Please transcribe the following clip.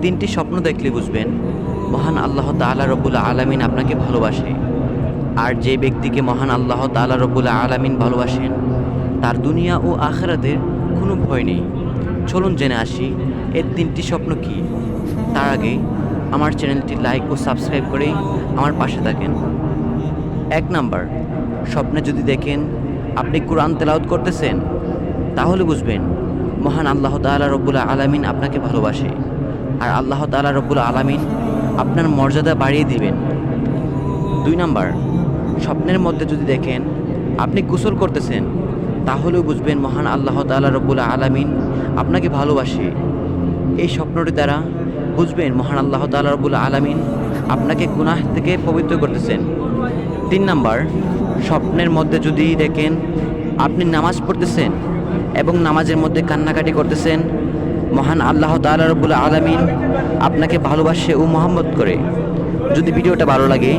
তিনটি স্বপ্ন দেখলে বুঝবেন মহান আল্লাহ তাআলা রব্বুল আলামিন আপনাকে ভালোবাসে। আর যে ব্যক্তিকে মহান আল্লাহ তাআলা রব্বুল আলামিন ভালোবাসেন তার দুনিয়া ও আখিরাতের কোনো ভয় নেই। চলুন জেনে আসি এর তিনটি স্বপ্ন কি। তার আগে আমার চ্যানেলটি লাইক ও সাবস্ক্রাইব করে আমার পাশে থাকেন। 1 নাম্বার, স্বপ্নে যদি দেখেন আপনি কোরআন তেলাওয়াত করতেছেন তাহলে বুঝবেন মহান আল্লাহ তাআলা রব্বুল আলামিন আপনাকে ভালোবাসে আর আল্লাহ তাআলা রব্বুল আলামিন আপনার মর্যাদা বাড়িয়ে দিবেন। 2 নাম্বার, স্বপ্নের মধ্যে যদি দেখেন আপনি গোসল করতেছেন তাহলেও বুঝবেন মহান আল্লাহ তাআলা রব্বুল আলামিন আপনাকে ভালোবাসে। এই স্বপ্নটি দ্বারা বুঝবেন মহান আল্লাহ তাআলা রব্বুল আলামিন আপনাকে গুনাহ থেকে পবিত্র করতেছেন। 3 নাম্বার, স্বপ্নের মধ্যে যদি দেখেন আপনি নামাজ পড়তেছেন এবং নামাজের মধ্যে কান্নাকাটি করতেছেন, মহান আল্লাহ তাআলা রব্বুল আলামিন আপনাকে ভালোবাসে ও মহব্বত করে। যদি ভিডিওটা ভালো লাগে